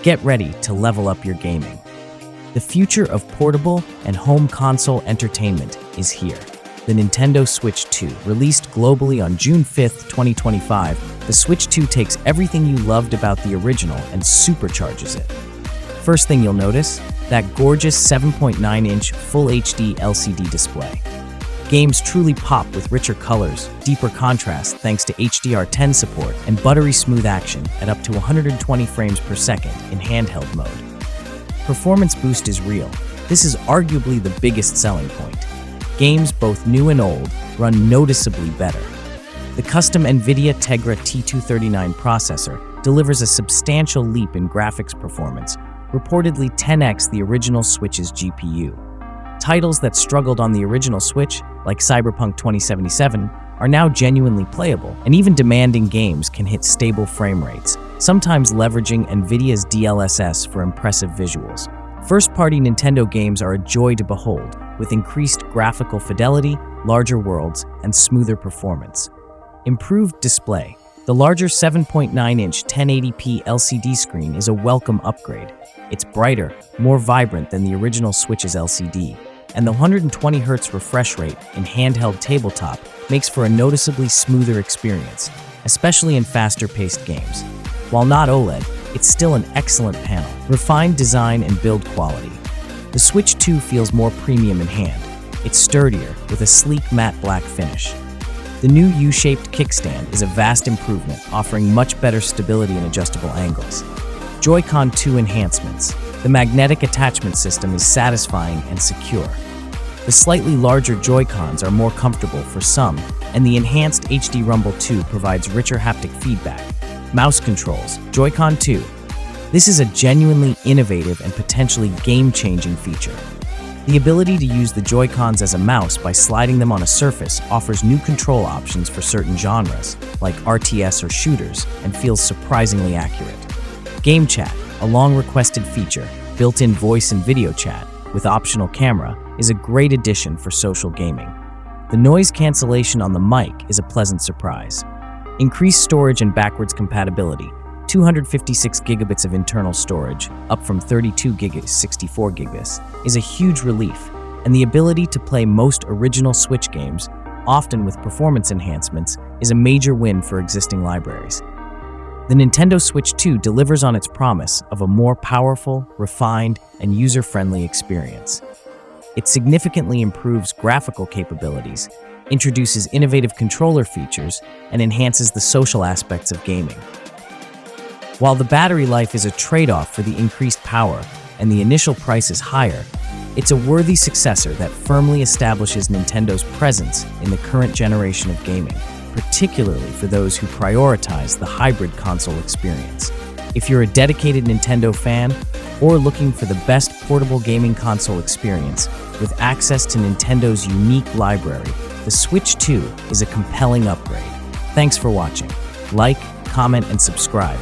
Get ready to level up your gaming. The future of portable and home console entertainment is here. The Nintendo Switch 2, released globally on June 5th, 2025, the Switch 2 takes everything you loved about the original and supercharges it. First thing you'll notice, that gorgeous 7.9-inch Full HD LCD display. Games truly pop with richer colors, deeper contrast thanks to HDR10 support, and buttery smooth action at up to 120 frames per second in handheld mode. Performance boost is real. This is arguably the biggest selling point. Games, both new and old, run noticeably better. The custom Nvidia Tegra T239 processor delivers a substantial leap in graphics performance, reportedly 10x the original Switch's GPU. Titles that struggled on the original Switch, like Cyberpunk 2077, are now genuinely playable, and even demanding games can hit stable frame rates, sometimes leveraging Nvidia's DLSS for impressive visuals. First-party Nintendo games are a joy to behold, with increased graphical fidelity, larger worlds, and smoother performance. Improved display. The larger 7.9-inch 1080p LCD screen is a welcome upgrade. It's brighter, more vibrant than the original Switch's LCD, and the 120Hz refresh rate in handheld tabletop makes for a noticeably smoother experience, especially in faster-paced games. While not OLED, it's still an excellent panel, refined design and build quality. The Switch 2 feels more premium in hand. It's sturdier, with a sleek matte black finish. The new U-shaped kickstand is a vast improvement, offering much better stability and adjustable angles. Joy-Con 2 enhancements. The magnetic attachment system is satisfying and secure. The slightly larger Joy-Cons are more comfortable for some, and the enhanced HD Rumble 2 provides richer haptic feedback. Mouse controls. Joy-Con 2. This is a genuinely innovative and potentially game-changing feature. The ability to use the Joy-Cons as a mouse by sliding them on a surface offers new control options for certain genres, like RTS or shooters, and feels surprisingly accurate. Game Chat, a long-requested feature, built-in voice and video chat, with optional camera, is a great addition for social gaming. The noise cancellation on the mic is a pleasant surprise. Increased storage and backwards compatibility. 256 gigabits of internal storage, up from 32 gigabytes, 64 gigabytes, is a huge relief, and the ability to play most original Switch games, often with performance enhancements, is a major win for existing libraries. The Nintendo Switch 2 delivers on its promise of a more powerful, refined, and user-friendly experience. It significantly improves graphical capabilities, introduces innovative controller features, and enhances the social aspects of gaming. While the battery life is a trade-off for the increased power and the initial price is higher, it's a worthy successor that firmly establishes Nintendo's presence in the current generation of gaming, particularly for those who prioritize the hybrid console experience. If you're a dedicated Nintendo fan or looking for the best portable gaming console experience with access to Nintendo's unique library, the Switch 2 is a compelling upgrade. Thanks for watching. Like, comment, and subscribe.